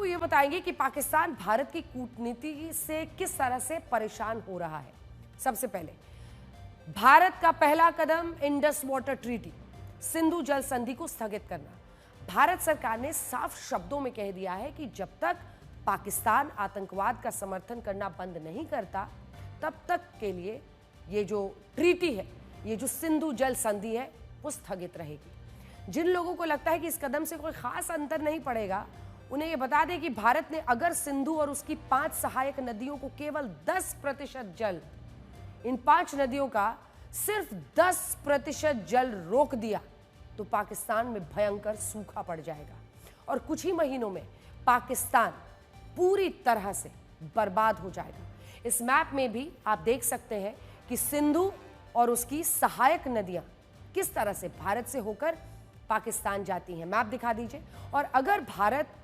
आपको ये बताएंगे कि पाकिस्तान भारत की कूटनीति से किस तरह से परेशान हो रहा है। सबसे पहले, भारत का पहला कदम इंडस वाटर ट्रीटी, सिंधु जल संधि को स्थगित करना। भारत सरकार ने साफ शब्दों में कह दिया है कि जब तक पाकिस्तान आतंकवाद का समर्थन करना बंद नहीं करता, तब तक के लिए ये जो ट्रीटी है, ये जो सिंधु जल संधि है, वो स्थगित रहेगी। जिन लोगों को लगता है कि इस कदम से कोई खास अंतर नहीं पड़ेगा, उन्हें यह बता दें कि भारत ने अगर सिंधु और उसकी 5 सहायक नदियों को केवल 10% जल, इन 5 नदियों का सिर्फ 10% जल रोक दिया तो पाकिस्तान में भयंकर सूखा पड़ जाएगा और कुछ ही महीनों में पाकिस्तान पूरी तरह से बर्बाद हो जाएगा। इस मैप में भी आप देख सकते हैं कि सिंधु और उसकी सहायक नदियां किस तरह से भारत से होकर पाकिस्तान जाती हैं। मैप दिखा दीजिए। और अगर भारत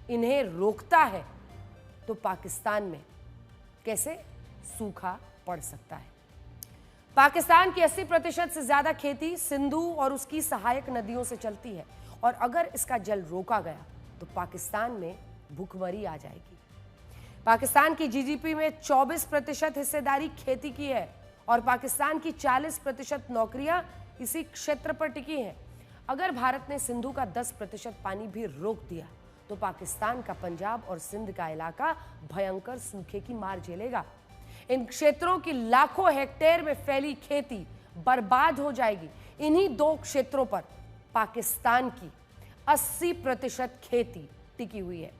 इन्हें रोकता है तो पाकिस्तान में कैसे सूखा पड़ सकता है। पाकिस्तान की 80% से ज्यादा खेती सिंधु और उसकी सहायक नदियों से चलती है और अगर इसका जल रोका गया तो पाकिस्तान में भूखमरी आ जाएगी। पाकिस्तान की जीडीपी में 24% हिस्सेदारी खेती की है और पाकिस्तान की 40% नौकरियां इसी क्षेत्र पर टिकी हैं। अगर भारत ने सिंधु का 10% पानी भी रोक दिया तो पाकिस्तान का पंजाब और सिंध का इलाका भयंकर सूखे की मार झेलेगा। इन क्षेत्रों की लाखों हेक्टेयर में फैली खेती बर्बाद हो जाएगी। इन्हीं 2 क्षेत्रों पर पाकिस्तान की 80% खेती टिकी हुई है।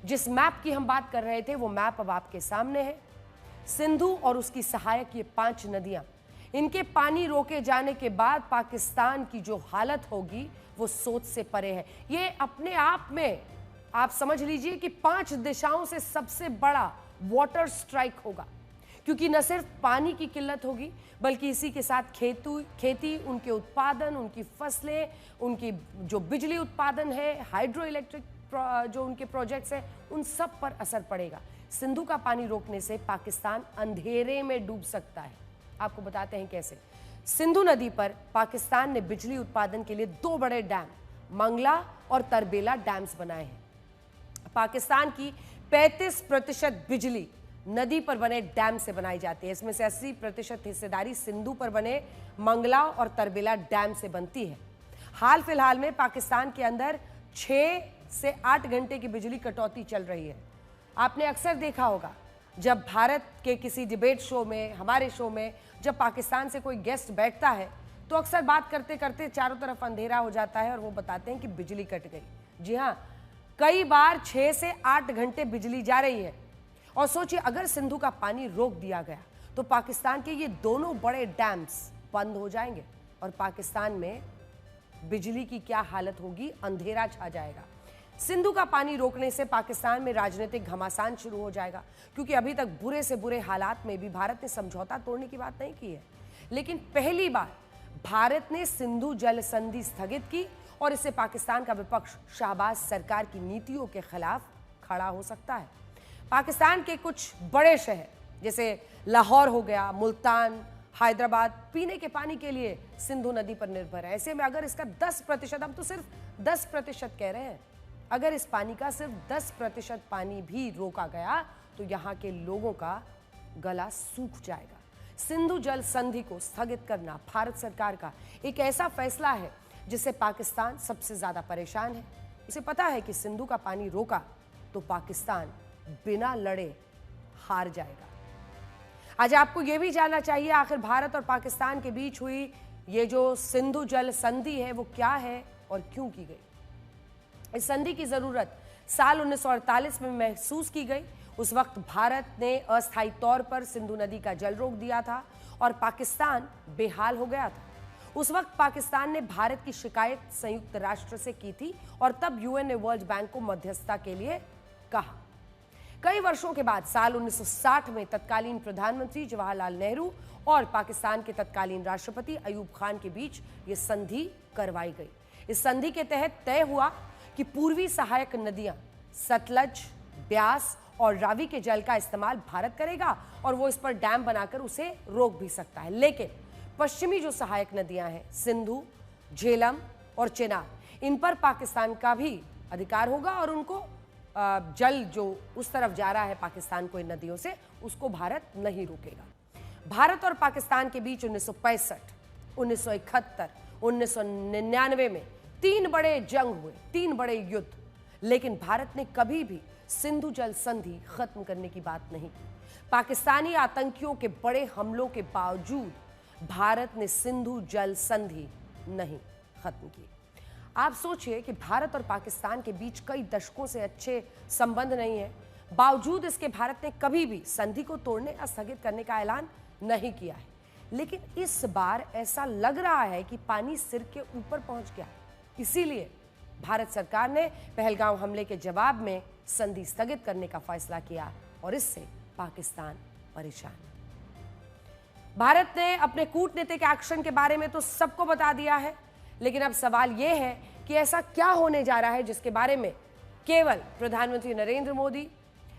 जिस मैप की हम बात कर रहे थे वो मैप अब आपके सामने है। सिंधु और उसकी सहायक ये 5 नदियां, इनके पानी रोके जाने के बाद पाकिस्तान की जो हालत होगी वो सोच से परे है। ये अपने आप में आप समझ लीजिए कि 5 दिशाओं से सबसे बड़ा वाटर स्ट्राइक होगा, क्योंकि न सिर्फ पानी की किल्लत होगी बल्कि इसी के साथ खेती, उनके उत्पादन, उनकी फसलें, उनकी जो बिजली उत्पादन है, हाइड्रो इलेक्ट्रिक जो उनके प्रोजेक्ट्स हैं, उन सब पर असर पड़ेगा। सिंधु का पानी रोकने से पाकिस्तान अंधेरे में डूब सकता है। आपको बताते हैं कैसे। सिंधु नदी पर पाकिस्तान ने बिजली उत्पादन के लिए 2 बड़े डैम, मंगला और तरबेला डैम्स बनाए हैं। पाकिस्तान की 35% बिजली नदी पर बने डैम से बनाई जाती है। इसमें से 80% हिस्सेदारी सिंधु पर बने मंगला और तरबेला डैम से बनती है। हाल फिलहाल में पाकिस्तान के अंदर 6 से 8 घंटे की बिजली कटौती चल रही है। आपने अक्सर देखा होगा जब भारत के किसी डिबेट शो में, हमारे शो में, जब पाकिस्तान से कोई गेस्ट बैठता है तो अक्सर बात करते करते चारों तरफ अंधेरा हो जाता है और वो बताते हैं कि बिजली कट गई। जी हाँ, कई बार 6 से 8 घंटे बिजली जा रही है। और सोचिए, अगर सिंधु का पानी रोक दिया गया तो पाकिस्तान के ये दोनों बड़े डैम्स बंद हो जाएंगे और पाकिस्तान में बिजली की क्या हालत होगी, अंधेरा छा जाएगा। सिंधु का पानी रोकने से पाकिस्तान में राजनीतिक घमासान शुरू हो जाएगा, क्योंकि अभी तक बुरे से बुरे हालात में भी भारत ने समझौता तोड़ने की बात नहीं की है। लेकिन पहली बार भारत ने सिंधु जल संधि स्थगित की और इससे पाकिस्तान का विपक्ष शहबाज सरकार की नीतियों के खिलाफ खड़ा हो सकता है। पाकिस्तान के कुछ बड़े शहर जैसे लाहौर हो गया, मुल्तान, हैदराबाद पीने के पानी के लिए सिंधु नदी पर निर्भर है। ऐसे में अगर इसका 10%, हम तो सिर्फ 10% कह रहे हैं, अगर इस पानी का सिर्फ 10% पानी भी रोका गया तो यहाँ के लोगों का गला सूख जाएगा। सिंधु जल संधि को स्थगित करना भारत सरकार का एक ऐसा फैसला है जिससे पाकिस्तान सबसे ज्यादा परेशान है। उसे पता है कि सिंधु का पानी रोका तो पाकिस्तान बिना लड़े हार जाएगा। आज आपको यह भी जानना चाहिए आखिर भारत और पाकिस्तान के बीच हुई ये जो सिंधु जल संधि है वो क्या है और क्यों की गई। इस संधि की जरूरत साल 1948 में महसूस की गई। उस वक्त भारत ने अस्थायी तौर पर सिंधु नदी का जल रोक दिया था और पाकिस्तान बेहाल हो गया था। उस वक्त पाकिस्तान ने भारत की शिकायत संयुक्त राष्ट्र से की थी और तब यूएन ने वर्ल्ड बैंक को मध्यस्थता के लिए कहा। कई वर्षों के बाद साल 1960 में तत्कालीन प्रधानमंत्री जवाहरलाल नेहरू और पाकिस्तान के तत्कालीन राष्ट्रपति अयूब खान के बीच यह संधि करवाई गई। इस संधि के तहत तय हुआ कि पूर्वी सहायक नदियां सतलज, ब्यास और रावी के जल का इस्तेमाल भारत करेगा और वो इस पर डैम बनाकर उसे रोक भी सकता है। लेकिन पश्चिमी जो सहायक नदियां हैं, सिंधु, झेलम और चेनाब, इन पर पाकिस्तान का भी अधिकार होगा और उनको जल जो उस तरफ जा रहा है पाकिस्तान को इन नदियों से, उसको भारत नहीं रोकेगा। भारत और पाकिस्तान के बीच 1965, 1971, 1999 में 3 बड़े जंग हुए, 3 बड़े युद्ध, लेकिन भारत ने कभी भी सिंधु जल संधि खत्म करने की बात नहीं की। पाकिस्तानी आतंकियों के बड़े हमलों के बावजूद भारत ने सिंधु जल संधि नहीं खत्म की। आप सोचिए कि भारत और पाकिस्तान के बीच कई दशकों से अच्छे संबंध नहीं है, बावजूद इसके भारत ने कभी भी संधि को तोड़ने या स्थगित करने का ऐलान नहीं किया है। लेकिन इस बार ऐसा लग रहा है कि पानी सिर के ऊपर पहुंच गया। इसीलिए भारत सरकार ने पहलगाम हमले के जवाब में संधि स्थगित करने का फैसला किया और इससे पाकिस्तान परेशान। भारत ने अपने कूटनीतिक एक्शन के बारे में तो सबको बता दिया है, लेकिन अब सवाल यह है कि ऐसा क्या होने जा रहा है जिसके बारे में केवल प्रधानमंत्री नरेंद्र मोदी,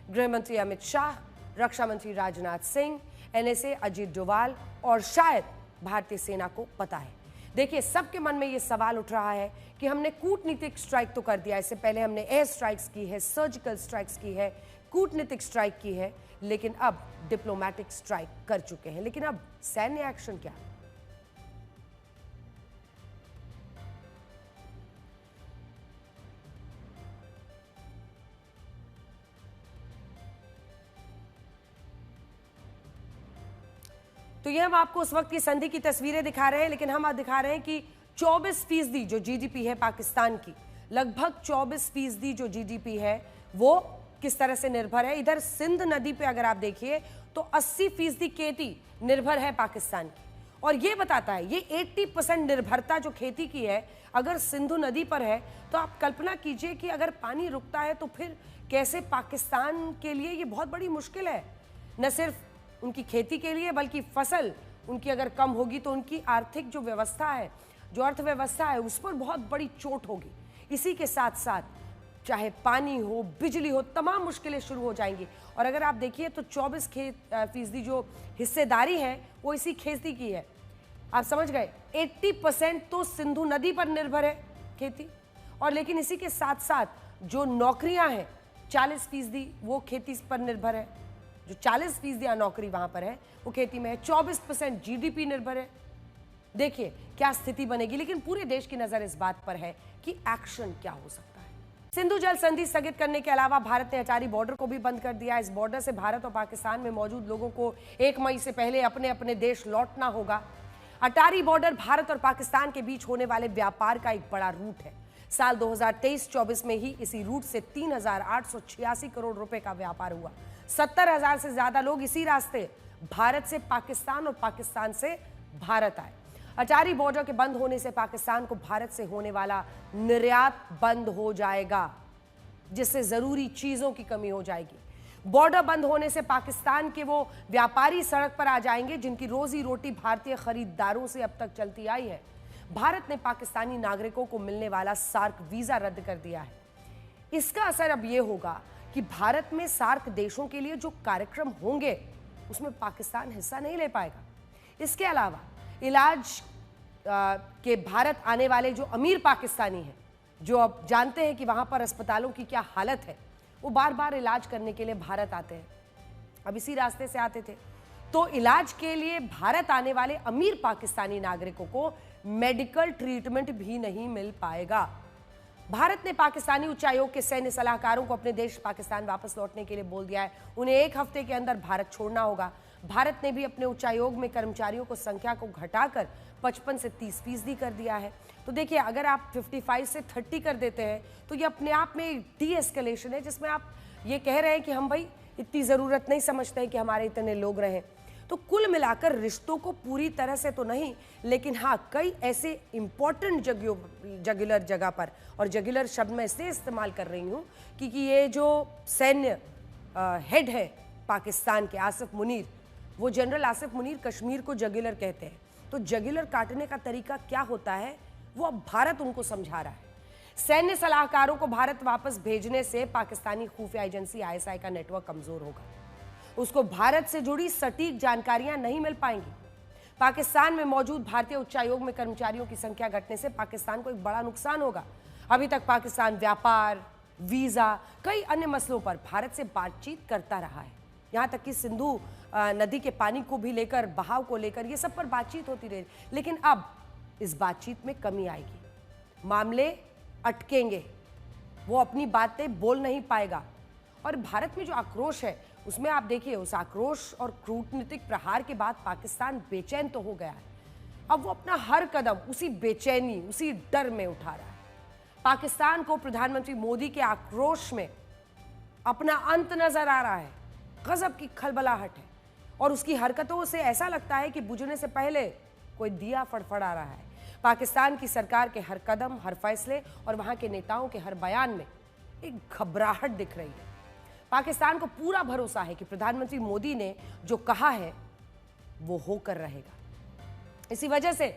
गृह मंत्री अमित शाह, रक्षा मंत्री राजनाथ सिंह, एनएसए अजीत डोभाल और शायद भारतीय सेना को पता है। देखिए, सबके मन में यह सवाल उठ रहा है कि हमने कूटनीतिक स्ट्राइक तो कर दिया, इससे पहले हमने एयर स्ट्राइक्स की है, सर्जिकल स्ट्राइक्स की है, कूटनीतिक स्ट्राइक की है, लेकिन अब डिप्लोमैटिक स्ट्राइक कर चुके हैं। लेकिन अब सैन्य एक्शन क्या? तो ये हम आपको उस वक्त की संधि की तस्वीरें दिखा रहे हैं, लेकिन हम आज दिखा रहे हैं कि 24% जो जीडीपी है पाकिस्तान की, लगभग 24% जो जीडीपी है वो किस तरह से निर्भर है। इधर सिंध नदी पे अगर आप देखिए तो 80% खेती निर्भर है पाकिस्तान की, और ये बताता है, ये 80% निर्भरता जो खेती की है अगर सिंधु नदी पर है, तो आप कल्पना कीजिए कि अगर पानी रुकता है तो फिर कैसे पाकिस्तान के लिए ये बहुत बड़ी मुश्किल है। न सिर्फ उनकी खेती के लिए, बल्कि फसल उनकी अगर कम होगी तो उनकी आर्थिक जो व्यवस्था है, जो अर्थव्यवस्था है, उस पर बहुत बड़ी चोट होगी। इसी के साथ साथ चाहे पानी हो, बिजली हो, तमाम मुश्किलें शुरू हो जाएंगी। और अगर आप देखिए तो 24% जो हिस्सेदारी है वो इसी खेती की है। आप समझ गए, 80% तो सिंधु नदी पर निर्भर है खेती, और लेकिन इसी के साथ साथ जो नौकरियां हैं 40% वो खेती पर निर्भर है। जो 40% नौकरी वहां पर है वो खेती में है। 24% जीडीपी निर्भर है। देखिए क्या स्थिति बनेगी, लेकिन पूरे देश की नजर इस बात पर है कि एक्शन क्या हो सकता है। सिंधु जल संधि स्थगित करने के अलावा भारत ने अटारी बॉर्डर को भी बंद कर दिया। इस बॉर्डर से भारत और पाकिस्तान में मौजूद लोगों को 1 मई से पहले अपने अपने देश लौटना होगा। अटारी बॉर्डर भारत और पाकिस्तान के बीच होने वाले व्यापार का एक बड़ा रूट है। साल 2023-24 में ही इसी रूट से 3,886 करोड़ रुपए का व्यापार हुआ। 70,000 से ज्यादा लोग इसी रास्ते भारत से पाकिस्तान और पाकिस्तान से भारत आए। अटारी बॉर्डर के बंद होने से पाकिस्तान को भारत से होने वाला निर्यात बंद हो जाएगा, जिससे जरूरी चीजों की कमी हो जाएगी। बॉर्डर बंद होने से पाकिस्तान के वो व्यापारी सड़क पर आ जाएंगे जिनकी रोजी रोटी भारतीय खरीदारों से अब तक चलती आई है। भारत ने पाकिस्तानी नागरिकों को मिलने वाला सार्क वीजा रद्द कर दिया है। इसका असर अब यह होगा कि भारत में सार्क देशों के लिए जो कार्यक्रम होंगे उसमें पाकिस्तान हिस्सा नहीं ले पाएगा। इसके अलावा इलाज के भारत आने वाले जो अमीर पाकिस्तानी हैं, जो अब जानते हैं कि वहां पर अस्पतालों की क्या हालत है, वो बार बार इलाज करने के लिए भारत आते हैं। अब इसी रास्ते से आते थे, तो इलाज के लिए भारत आने वाले अमीर पाकिस्तानी नागरिकों को मेडिकल ट्रीटमेंट भी नहीं मिल पाएगा। भारत ने पाकिस्तानी उच्चायोग के सैन्य सलाहकारों को अपने देश पाकिस्तान वापस लौटने के लिए बोल दिया है। उन्हें 1 हफ्ते के अंदर भारत छोड़ना होगा। भारत ने भी अपने उच्चायोग में कर्मचारियों को संख्या को घटाकर 55 से 30% कर दिया है। तो देखिए, अगर आप 55 से 30 कर देते हैं तो ये अपने आप में डी एस्केलेशन है, जिसमें आप ये कह रहे हैं कि हम भाई इतनी ज़रूरत नहीं समझते हैं कि हमारे इतने लोग रहें। तो कुल मिलाकर रिश्तों को पूरी तरह से तो नहीं, लेकिन हाँ, कई ऐसे इंपॉर्टेंट जगुलर जगह पर, और जगुलर शब्द मैं इसलिए इस्तेमाल कर रही हूँ क्योंकि ये जो सैन्य हेड है पाकिस्तान के, आसिफ मुनीर, वो जनरल आसिफ मुनीर कश्मीर को जगुलर कहते हैं। तो जगुलर काटने का तरीका क्या होता है वो अब भारत उनको समझा रहा है। सैन्य सलाहकारों को भारत वापस भेजने से पाकिस्तानी खुफिया एजेंसी आईएसआई का नेटवर्क कमजोर होगा। उसको भारत से जुड़ी सटीक जानकारियां नहीं मिल पाएंगी। पाकिस्तान में मौजूद भारतीय उच्चायोग में कर्मचारियों की संख्या घटने से पाकिस्तान को एक बड़ा नुकसान होगा। अभी तक पाकिस्तान व्यापार, वीजा, कई अन्य मसलों पर भारत से बातचीत करता रहा है। यहाँ तक कि सिंधु नदी के पानी को भी लेकर, बहाव को लेकर, ये सब पर बातचीत होती रही। लेकिन अब इस बातचीत में कमी आएगी, मामले अटकेंगे, वो अपनी बातें बोल नहीं पाएगा। और भारत में जो आक्रोश है उसमें आप देखिए, उस आक्रोश और कूटनीतिक प्रहार के बाद पाकिस्तान बेचैन तो हो गया है। अब वो अपना हर कदम उसी बेचैनी, उसी डर में उठा रहा है। पाकिस्तान को प्रधानमंत्री मोदी के आक्रोश में अपना अंत नजर आ रहा है। गजब की खलबलाहट है और उसकी हरकतों से ऐसा लगता है कि बुझने से पहले कोई दिया फड़फड़ा रहा है। पाकिस्तान की सरकार के हर कदम, हर फैसले और वहां के नेताओं के हर बयान में एक घबराहट दिख रही है। पाकिस्तान को पूरा भरोसा है कि प्रधानमंत्री मोदी ने जो कहा है वो होकर रहेगा। इसी वजह से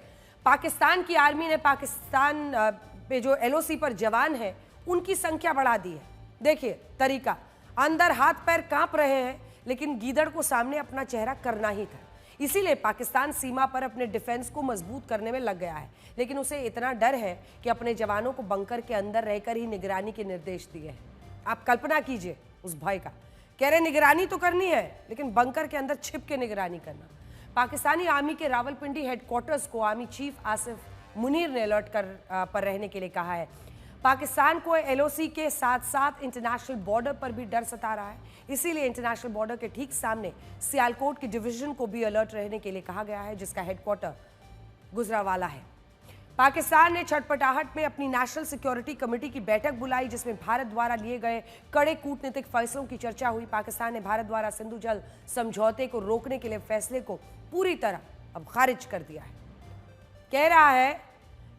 पाकिस्तान की आर्मी ने पाकिस्तान पे जो एलओसी पर जवान है उनकी संख्या बढ़ा दी है। देखिए तरीका, अंदर हाथ पैर कांप रहे हैं, लेकिन गीदड़ को सामने अपना चेहरा करना ही था। इसीलिए पाकिस्तान सीमा पर अपने डिफेंस को मजबूत करने में लग गया है। लेकिन उसे इतना डर है कि अपने जवानों को बंकर के अंदर रहकर ही निगरानी के निर्देश दिए हैं। आप कल्पना कीजिए उस भय का। कह रहे निगरानी तो करनी है, लेकिन बंकर के अंदर छिप के निगरानी करना। पाकिस्तानी आर्मी के रावलपिंडी हेडक्वार्टर्स को आर्मी चीफ आसिफ मुनीर ने अलर्ट पर रहने के लिए कहा है। पाकिस्तान को एलओसी के साथ साथ इंटरनेशनल बॉर्डर पर भी डर सता रहा है। इसीलिए इंटरनेशनल बॉर्डर के ठीक सामने सियालकोट की डिवीजन को भी अलर्ट रहने के लिए कहा गया है, जिसका हेडक्वार्टर गुजरावाला है। पाकिस्तान ने छटपटाहट में अपनी नेशनल सिक्योरिटी कमेटी की बैठक बुलाई, जिसमें भारत द्वारा लिए गए कड़े कूटनीतिक फैसलों की चर्चा हुई। पाकिस्तान ने भारत द्वारा सिंधु जल समझौते को रोकने के लिए फैसले को पूरी तरह अब खारिज कर दिया है। कह रहा है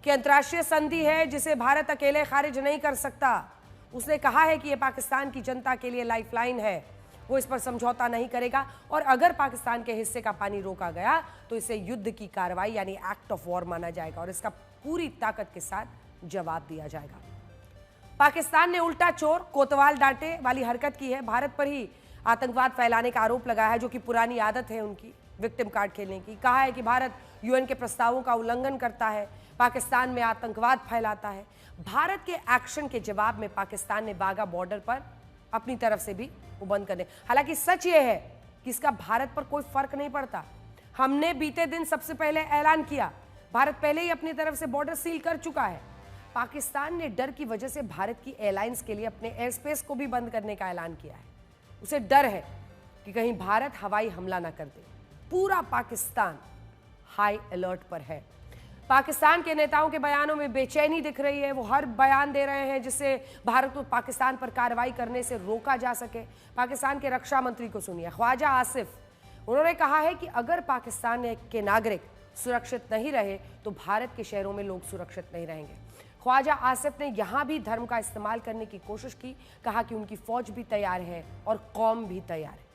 कि अंतर्राष्ट्रीय संधि है जिसे भारत अकेले खारिज नहीं कर सकता। उसने कहा है कि यह पाकिस्तान की जनता के लिए लाइफलाइन है, वो इस पर समझौता नहीं करेगा और अगर पाकिस्तान के हिस्से का पानी रोका गया तो इसे युद्ध की कार्रवाई यानी एक्ट ऑफ वॉर माना जाएगा और इसका पूरी ताकत के साथ जवाब दिया जाएगा। पाकिस्तान ने उल्टा चोर कोतवाल डांटे वाली हरकत की है। भारत पर ही आतंकवाद फैलाने का आरोप लगाया है, जो कि पुरानी आदत है उनकी, विक्टिम कार्ड खेलने की। कहा है कि भारत यूएन के प्रस्तावों का उल्लंघन करता है, पाकिस्तान में आतंकवाद फैलाता है। भारत के एक्शन के जवाब में पाकिस्तान ने वाघा बॉर्डर पर अपनी तरफ से भी वो बंद करने। हालांकि सच ये है कि इसका भारत पर कोई फर्क नहीं पड़ता। हमने बीते दिन सबसे पहले ऐलान किया, भारत पहले ही अपनी तरफ से बॉर्डर सील कर चुका है। पाकिस्तान ने डर की वजह से भारत की एयरलाइंस के लिए अपने एयर स्पेस को भी बंद करने का ऐलान किया है। उसे डर है कि कहीं भारत हवाई हमला ना कर दे। पूरा पाकिस्तान हाई अलर्ट पर है। पाकिस्तान के नेताओं के बयानों में बेचैनी दिख रही है। वो हर बयान दे रहे हैं जिससे भारत को पाकिस्तान पर कार्रवाई करने से रोका जा सके। पाकिस्तान के रक्षा मंत्री को सुनिए, ख्वाजा आसिफ। उन्होंने कहा है कि अगर पाकिस्तान के नागरिक सुरक्षित नहीं रहे तो भारत के शहरों में लोग सुरक्षित नहीं रहेंगे। ख्वाजा आसिफ ने यहां भी धर्म का इस्तेमाल करने की कोशिश की। कहा कि उनकी फौज भी तैयार है और कौम भी तैयार है।